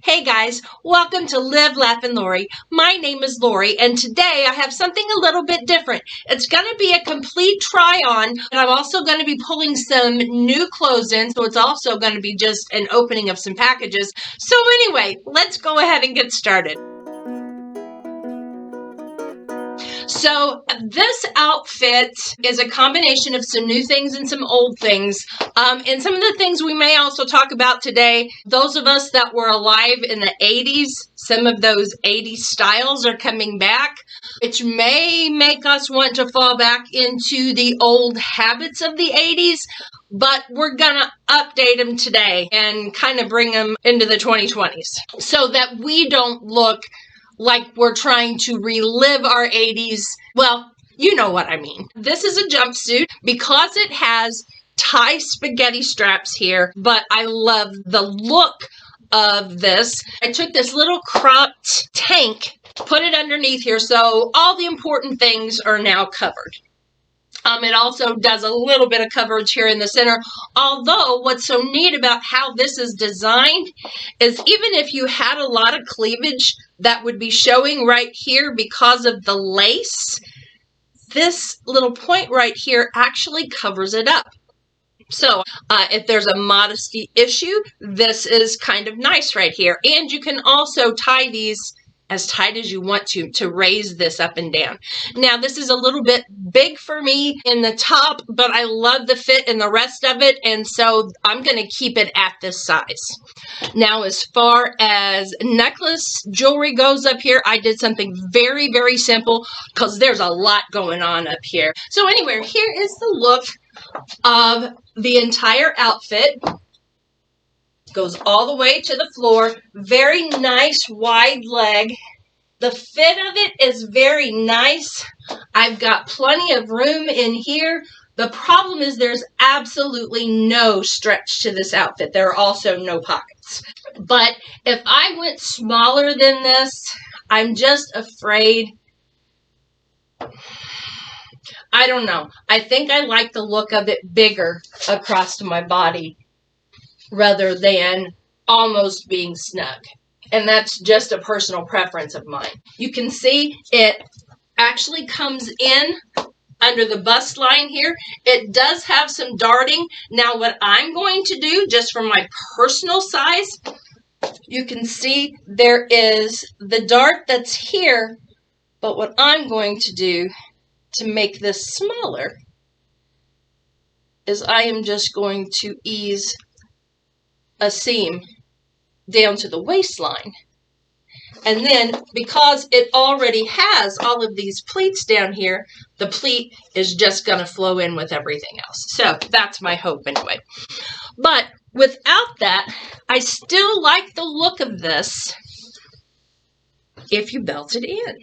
Hey guys, welcome to Live, Laugh, and Lori. My name is Lori, and today I have something a little bit different. It's going to be a complete try-on, and I'm also going to be pulling some new clothes in, so it's also going to be just an opening of some packages. So anyway, let's go ahead and get started. So this outfit is a combination of some new things and some old things. And some of the things we may also talk about today, those of us that were alive in the 80s, some of those 80s styles are coming back, which may make us want to fall back into the old habits of the 80s. But we're going to update them today and kind of bring them into the 2020s so that we don't look like we're trying to relive our 80s. Well, you know what I mean. This is a jumpsuit because it has tie spaghetti straps here, but I love the look of this. I took this little cropped tank, put it underneath here, so all the important things are now covered. It also does a little bit of coverage here in the center, although what's so neat about how this is designed is even if you had a lot of cleavage that would be showing right here because of the lace, this little point right here actually covers it up. So if there's a modesty issue, this is kind of nice right here. And you can also tie these as tight as you want to raise this up and down. Now this is a little bit big for me in the top, but I love the fit and the rest of it, and so I'm going to keep it at this size. Now as far as necklace jewelry goes up here, I did something very, very simple because there's a lot going on up here. So anyway, here is the look of the entire outfit. Goes all the way to the floor. Very nice wide leg. The fit of it is very nice. I've got plenty of room in here. The problem is there's absolutely no stretch to this outfit. There are also no pockets. But if I went smaller than this, I'm just afraid. I don't know. I think I like the look of it bigger across my body, rather than almost being snug. And that's just a personal preference of mine. You can see it actually comes in under the bust line here. It does have some darting. Now what I'm going to do, just for my personal size, you can see there is the dart that's here, but what I'm going to do to make this smaller is I am just going to ease a seam down to the waistline, and then because it already has all of these pleats down here, the pleat is just going to flow in with everything else. So that's my hope anyway. But without that, I still like the look of this if you belt it in.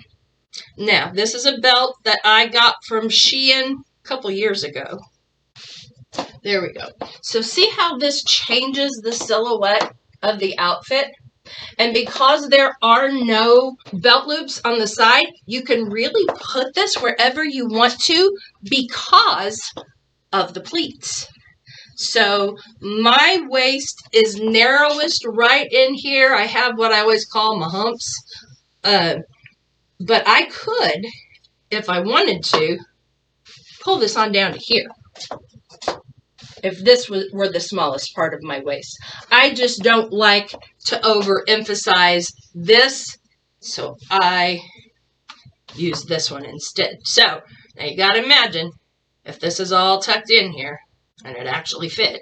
Now this is a belt that I got from Shein a couple years ago. There we go. So see how this changes the silhouette of the outfit? And because there are no belt loops on the side, you can really put this wherever you want to because of the pleats. So my waist is narrowest right in here. I have what I always call my humps. But I could, if I wanted to, pull this on down to here, if this were the smallest part of my waist. I just don't like to overemphasize this, so I use this one instead. So now you gotta imagine if this is all tucked in here and it actually fit.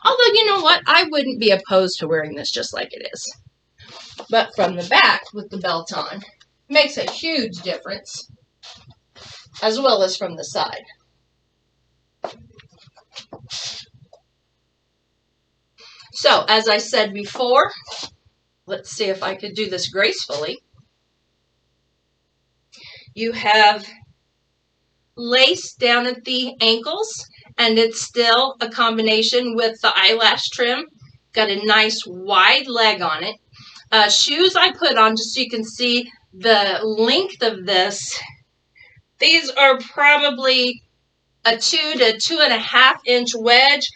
Although, you know what? I wouldn't be opposed to wearing this just like it is. But from the back with the belt on, it makes a huge difference, as well as from the side. So, as I said before, let's see if I could do this gracefully. You have lace down at the ankles, and it's still a combination with the eyelash trim. Got a nice wide leg on it. Shoes I put on just so you can see the length of this. These are probably a 2 to 2.5 inch wedge.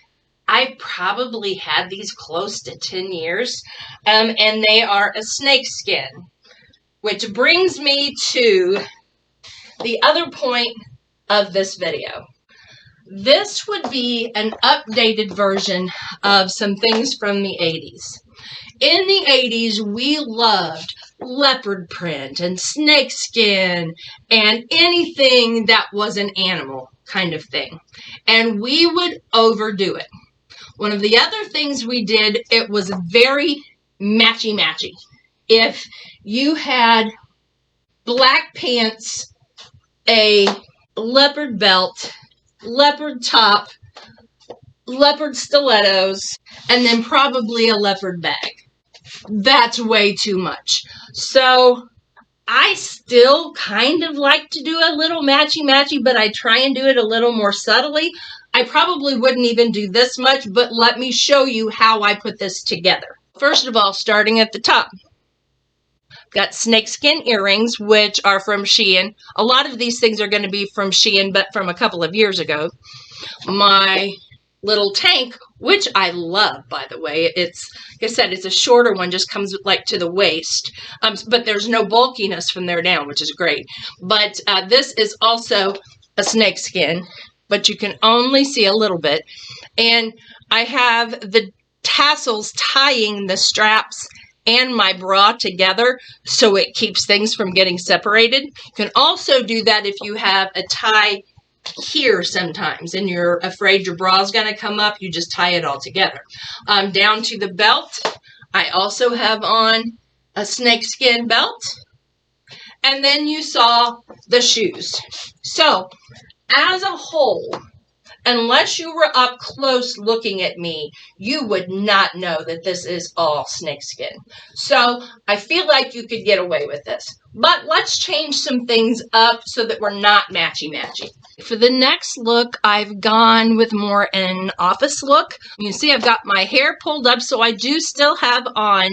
I probably had these close to 10 years, and they are a snakeskin, which brings me to the other point of this video. This would be an updated version of some things from the 80s. In the 80s, we loved leopard print and snakeskin and anything that was an animal kind of thing. And we would overdo it. One of the other things we did, it was very matchy-matchy. If you had black pants, a leopard belt, leopard top, leopard stilettos, and then probably a leopard bag. That's way too much. So I still kind of like to do a little matchy-matchy, but I try and do it a little more subtly. I probably wouldn't even do this much, but let me show you how I put this together. First of all, starting at the top. Got snakeskin earrings, which are from Shein. A lot of these things are going to be from Shein, but from a couple of years ago. My little tank, which I love, by the way. It's, like I said, it's a shorter one, just comes like to the waist. But there's no bulkiness from there down, which is great. But this is also a snakeskin, but you can only see a little bit. And I have the tassels tying the straps and my bra together so it keeps things from getting separated. You can also do that if you have a tie here sometimes and you're afraid your bra is going to come up. You just tie it all together. Down to the belt, I also have on a snakeskin belt. And then you saw the shoes. So as a whole, unless you were up close looking at me, you would not know that this is all snakeskin. So I feel like you could get away with this. But let's change some things up so that we're not matchy-matchy. For the next look, I've gone with more an office look. You see I've got my hair pulled up, so I do still have on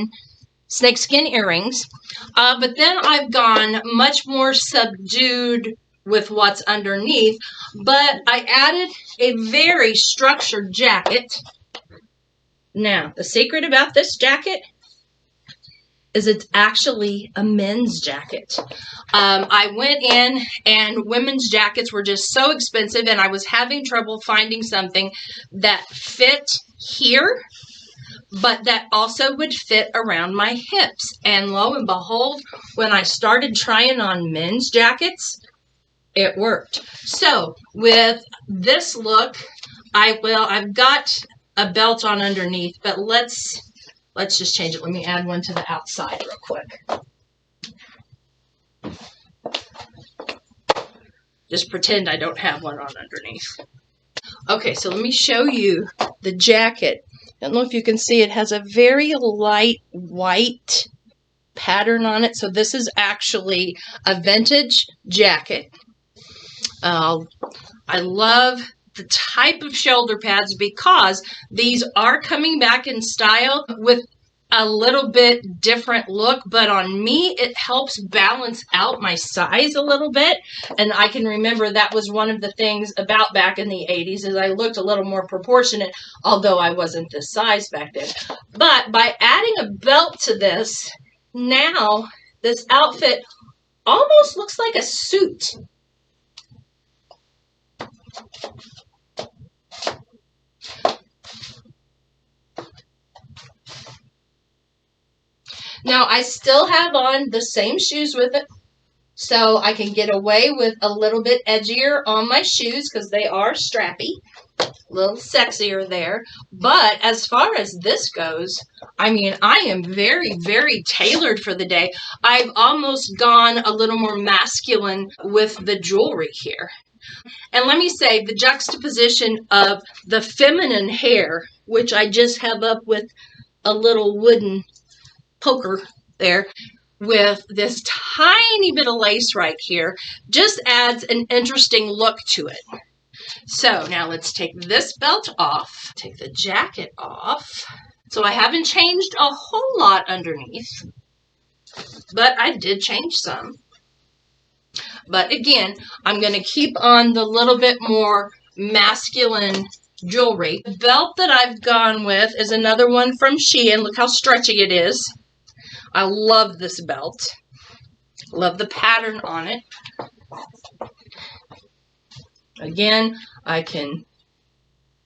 snakeskin earrings. But then I've gone much more subdued with what's underneath, but I added a very structured jacket. Now, the secret about this jacket is it's actually a men's jacket. I went in and women's jackets were just so expensive and I was having trouble finding something that fit here, but that also would fit around my hips. And lo and behold, when I started trying on men's jackets, it worked. So with this look, I've got a belt on underneath, but let's just change it. Let me add one to the outside real quick. Just pretend I don't have one on underneath. Okay, so let me show you the jacket. I don't know if you can see, it has a very light white pattern on it. So this is actually a vintage jacket. I love the type of shoulder pads because these are coming back in style with a little bit different look, but on me it helps balance out my size a little bit. And I can remember that was one of the things about back in the 80s is I looked a little more proportionate, although I wasn't this size back then. But by adding a belt to this, now this outfit almost looks like a suit. Now, I still have on the same shoes with it, so I can get away with a little bit edgier on my shoes because they are strappy, a little sexier there. But as far as this goes, I mean, I am very, very tailored for the day. I've almost gone a little more masculine with the jewelry here. And let me say, the juxtaposition of the feminine hair, which I just have up with a little wooden poker there, with this tiny bit of lace right here, just adds an interesting look to it. So now let's take this belt off, take the jacket off. So I haven't changed a whole lot underneath, but I did change some. But again, I'm going to keep on the little bit more masculine jewelry. The belt that I've gone with is another one from Shein. Look how stretchy it is. I love this belt. Love the pattern on it. Again, I can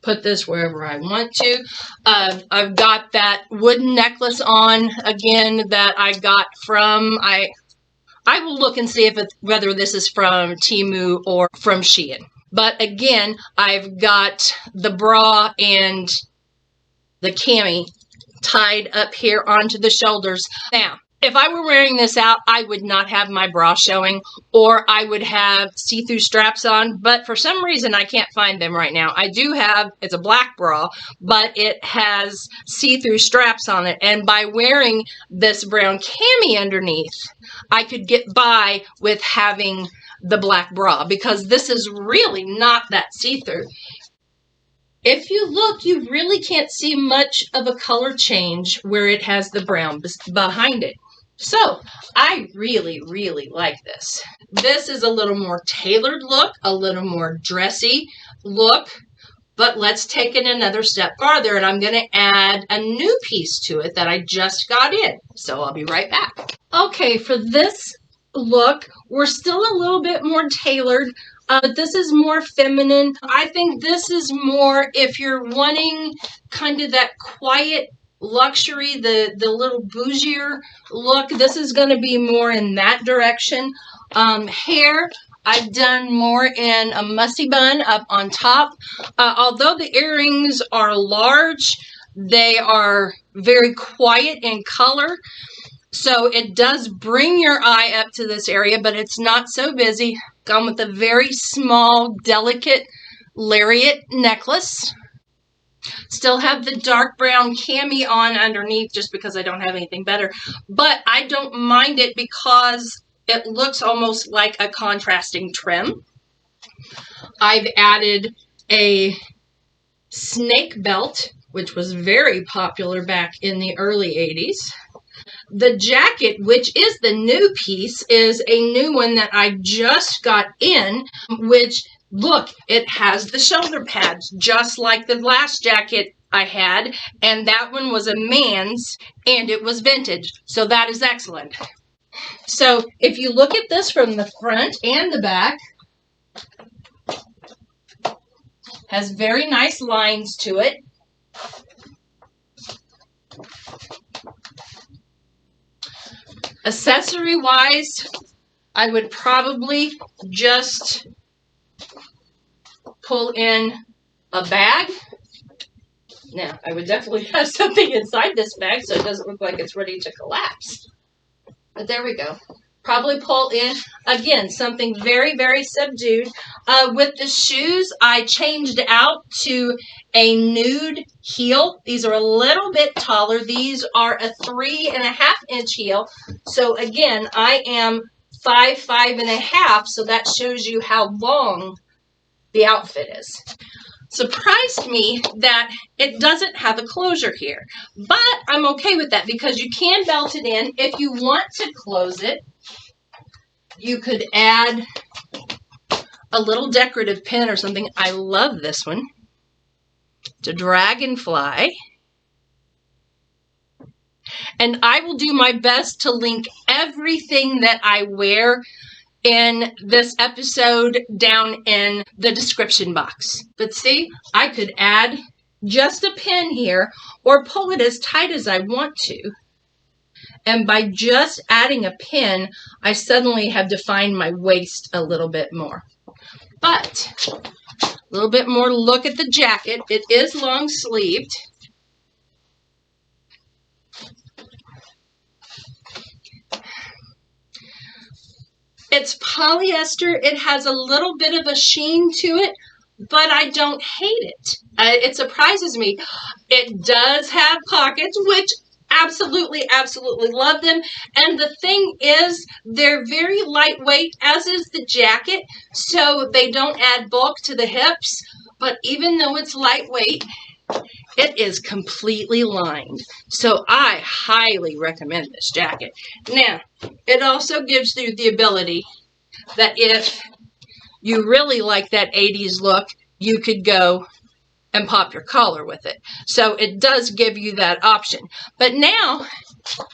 put this wherever I want to. I've got that wooden necklace on again that I got from, I will look and see if whether this is from Temu or from Shein. But again, I've got the bra and the cami tied up here onto the shoulders. Now, if I were wearing this out, I would not have my bra showing, or I would have see-through straps on, but for some reason I can't find them right now. I do have, it's a black bra, but it has see-through straps on it, and by wearing this brown cami underneath, I could get by with having the black bra, because this is really not that see-through. If you look, you really can't see much of a color change where it has the brown behind it. So, I really, really like this. This is a little more tailored look, a little more dressy look, but let's take it another step farther, and I'm going to add a new piece to it that I just got in. So, I'll be right back. Okay, for this look, we're still a little bit more tailored, but this is more feminine. I think this is more if you're wanting kind of that quiet luxury, the little bougier look. This is going to be more in that direction. Hair, I've done more in a mussy bun up on top. Although the earrings are large, they are very quiet in color. So it does bring your eye up to this area, but it's not so busy. Gone with a very small, delicate lariat necklace. Still have the dark brown cami on underneath just because I don't have anything better. But I don't mind it because it looks almost like a contrasting trim. I've added a snake belt, which was very popular back in the early 80s. The jacket, which is the new piece, is a new one that I just got in, which, look, it has the shoulder pads, just like the last jacket I had, and that one was a man's, and it was vintage, so that is excellent. So, if you look at this from the front and the back, has very nice lines to it. Accessory-wise, I would probably just pull in a bag. Now, I would definitely have something inside this bag so it doesn't look like it's ready to collapse. But there we go. Probably pull in, again, something very, very subdued. With the shoes, I changed out to a nude heel. These are a little bit taller. These are a 3.5-inch heel. So again, I am 5'5.5", so that shows you how long the outfit is. Surprised me that it doesn't have a closure here, but I'm okay with that because you can belt it in. If you want to close it, you could add a little decorative pin or something. I love this one. It's a dragonfly. And I will do my best to link everything that I wear in this episode down in the description box. But see, I could add just a pin here or pull it as tight as I want to. And by just adding a pin, I suddenly have defined my waist a little bit more. But a little bit more look at the jacket. It is long sleeved. It's polyester. It has a little bit of a sheen to it, but I don't hate it. It surprises me. It does have pockets, which absolutely, absolutely love them. And the thing is, they're very lightweight, as is the jacket, so they don't add bulk to the hips. But even though it's lightweight, it is completely lined. So I highly recommend this jacket. Now, it also gives you the ability that if you really like that 80s look, you could go and pop your collar with it. So it does give you that option. But now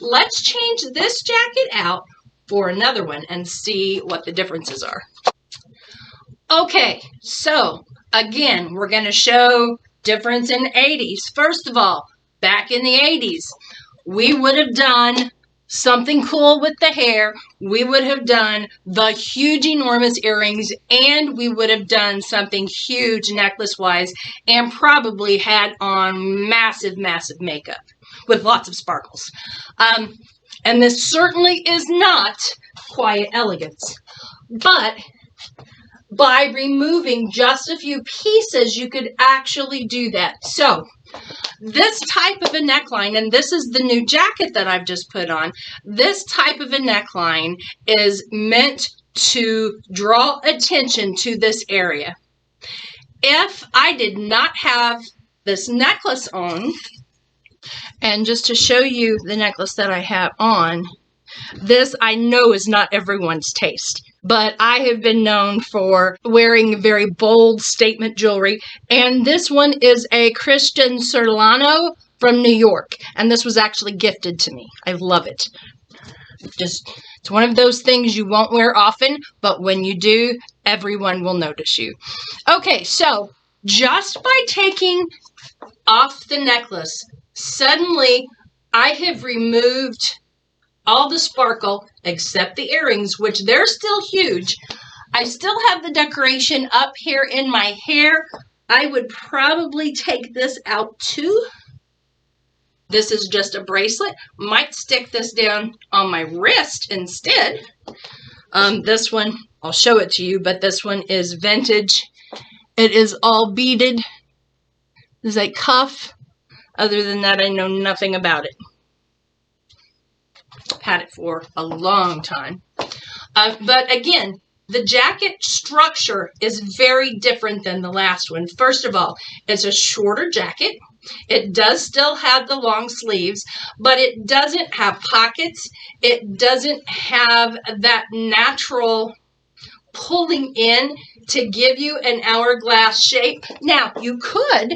let's change this jacket out for another one and see what the differences are. Okay, so again, we're going to show difference in 80s. First of all, back in the 80s, we would have done something cool with the hair. We would have done the huge, enormous earrings, and we would have done something huge necklace-wise, and probably had on massive, massive makeup with lots of sparkles. And this certainly is not quiet elegance. But by removing just a few pieces, you could actually do that. So this type of a neckline, and this is the new jacket that I've just put on, this type of a neckline is meant to draw attention to this area. If I did not have this necklace on, and just to show you the necklace that I have on, this I know is not everyone's taste, but I have been known for wearing very bold statement jewelry, and this one is a Christian Serrano from New York, and this was actually gifted to me. I love it. It's one of those things you won't wear often, but when you do, everyone will notice you. Okay, so just by taking off the necklace, suddenly I have removed all the sparkle except the earrings, which they're still huge. I still have the decoration up here in my hair. I would probably take this out too. This is just a bracelet. Might stick this down on my wrist instead. This one, I'll show it to you, but this one is vintage. It is all beaded. There's a cuff. Other than that, I know nothing about it. Had it for a long time. But again, the jacket structure is very different than the last one. First of all, it's a shorter jacket. It does still have the long sleeves, but it doesn't have pockets. It doesn't have that natural pulling in to give you an hourglass shape. Now, you could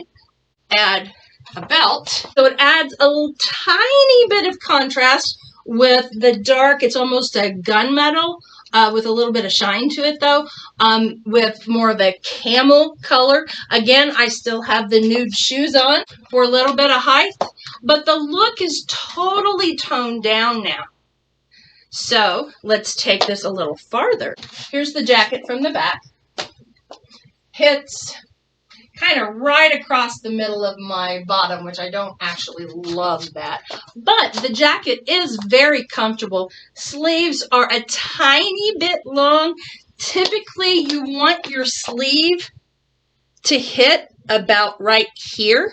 add a belt, so it adds a little tiny bit of contrast with the dark. It's almost a gunmetal with a little bit of shine to it though, with more of a camel color. Again, I still have the nude shoes on for a little bit of height, but the look is totally toned down now. So let's take this a little farther. Here's the jacket from the back. Hits kind of right across the middle of my bottom, which I don't actually love that. But the jacket is very comfortable. Sleeves are a tiny bit long. Typically, you want your sleeve to hit about right here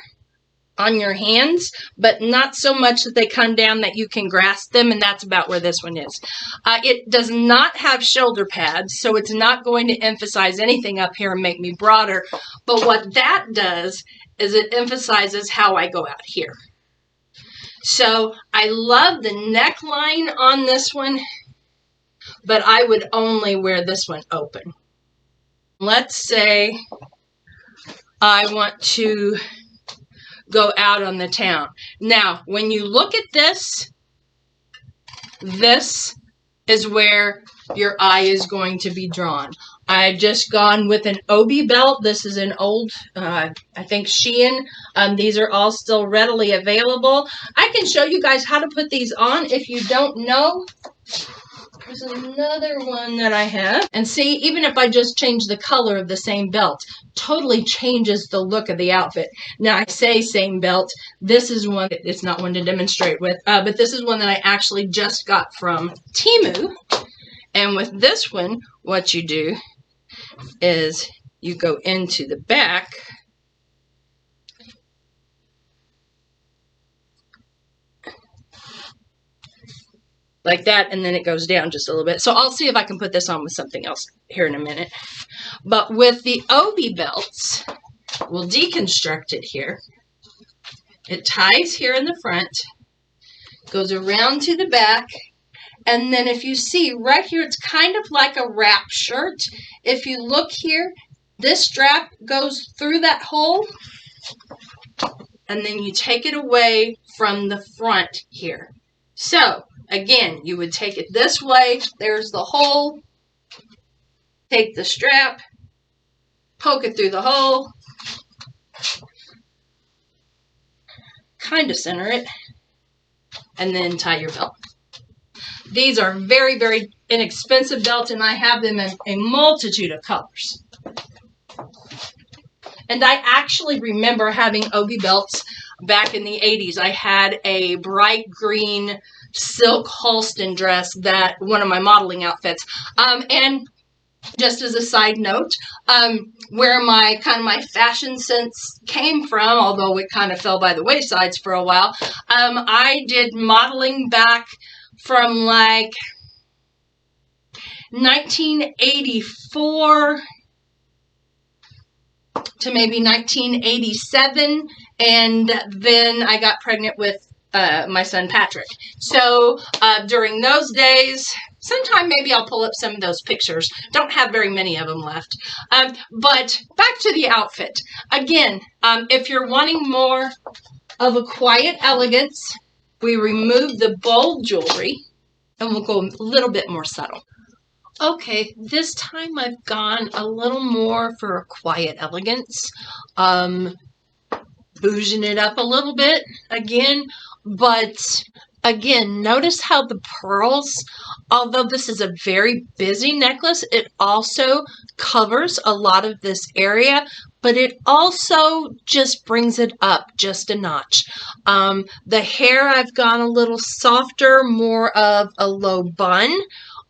on your hands, but not so much that they come down that you can grasp them, and that's about where this one is. It does not have shoulder pads, so it's not going to emphasize anything up here and make me broader, but what that does is it emphasizes how I go out here. So I love the neckline on this one, but I would only wear this one open. Let's say I want to go out on the town. Now, when you look at this, this is where your eye is going to be drawn. I've just gone with an obi belt. This is an old, I think Shein. These are all still readily available. I can show you guys how to put these on if you don't know. There's another one that I have. And see, even if I just change the color of the same belt, totally changes the look of the outfit. Now, I say same belt. This is one, it's not one to demonstrate with, but this is one that I actually just got from Temu. And with this one, what you do is you go into the back. Like that, and then it goes down just a little bit. So I'll see if I can put this on with something else here in a minute. But with the obi belts, we'll deconstruct it here. It ties here in the front, goes around to the back, and then if you see right here, it's kind of like a wrap shirt. If you look here, this strap goes through that hole, and then you take it away from the front here. So, again, you would take it this way. There's the hole. Take the strap, poke it through the hole, kind of center it, and then tie your belt. These are very, very inexpensive belts, and I have them in a multitude of colors. And I actually remember having Ogie belts back in the 80s. I had a bright green silk Halston dress, that one of my modeling outfits. And just as a side note, where my fashion sense came from, although it kind of fell by the waysides for a while, I did modeling back from like 1984 to maybe 1987, and then I got pregnant with my son Patrick. So during those days, sometime maybe I'll pull up some of those pictures. Don't have very many of them left. But back to the outfit. Again, if you're wanting more of a quiet elegance, we remove the bold jewelry and we'll go a little bit more subtle. Okay, this time I've gone a little more for a quiet elegance. Bouging it up a little bit again, but again, notice how the pearls, although this is a very busy necklace, it also covers a lot of this area, but it also just brings it up just a notch. The hair, I've gone a little softer, more of a low bun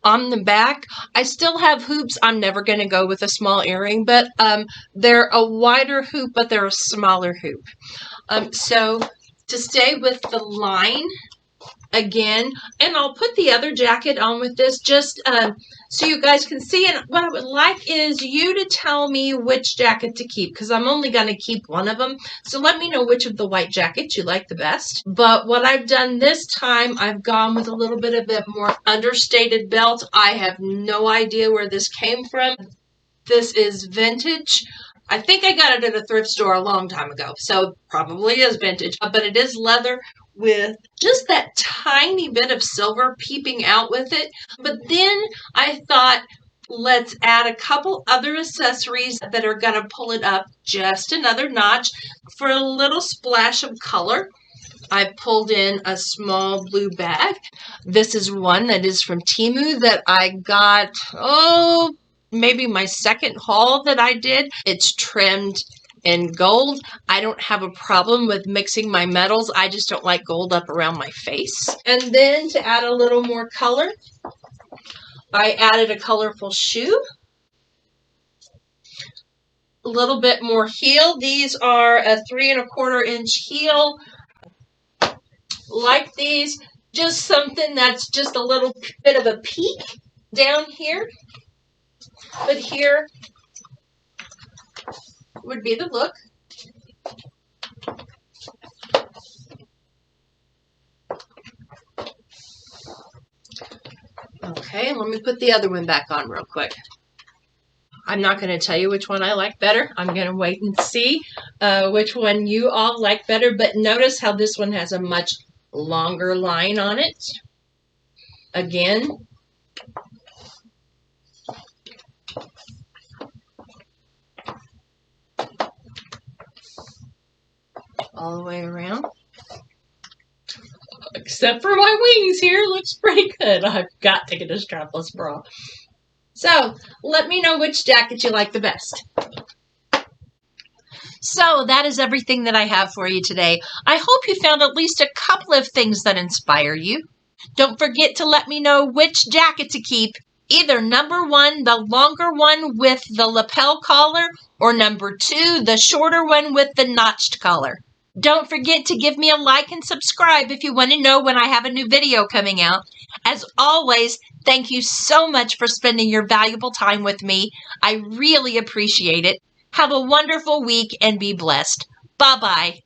on the back. I still have hoops. I'm never going to go with a small earring, but they're a wider hoop, but they're a smaller hoop. So to stay with the line, again, and I'll put the other jacket on with this just so you guys can see. And what I would like is you to tell me which jacket to keep, because I'm only going to keep one of them. So let me know which of the white jackets you like the best. But what I've done this time, I've gone with a little bit of a more understated belt. I have no idea where this came from. This is vintage. I think I got it at a thrift store a long time ago, so probably is vintage, but it is leather with just that tiny bit of silver peeping out with it. But then I thought, let's add a couple other accessories that are going to pull it up just another notch for a little splash of color. I pulled in a small blue bag. This is one that is from Temu that I got, maybe my second haul that I did. It's trimmed in gold. I don't have a problem with mixing my metals. I just don't like gold up around my face. And then to add a little more color, I added a colorful shoe. A little bit more heel. These are a 3 1/4 inch heel. Like these, just something that's just a little bit of a peak down here. But here would be the look. Okay, let me put the other one back on real quick. I'm not going to tell you which one I like better. I'm going to wait and see which one you all like better. But notice how this one has a much longer line on it. Again, all the way around. Except for my wings here, looks pretty good. I've got to get a strapless bra. So, let me know which jacket you like the best. So, that is everything that I have for you today. I hope you found at least a couple of things that inspire you. Don't forget to let me know which jacket to keep. Either number 1, the longer one with the lapel collar, or number 2, the shorter one with the notched collar. Don't forget to give me a like and subscribe if you want to know when I have a new video coming out. As always, thank you so much for spending your valuable time with me. I really appreciate it. Have a wonderful week and be blessed. Bye-bye.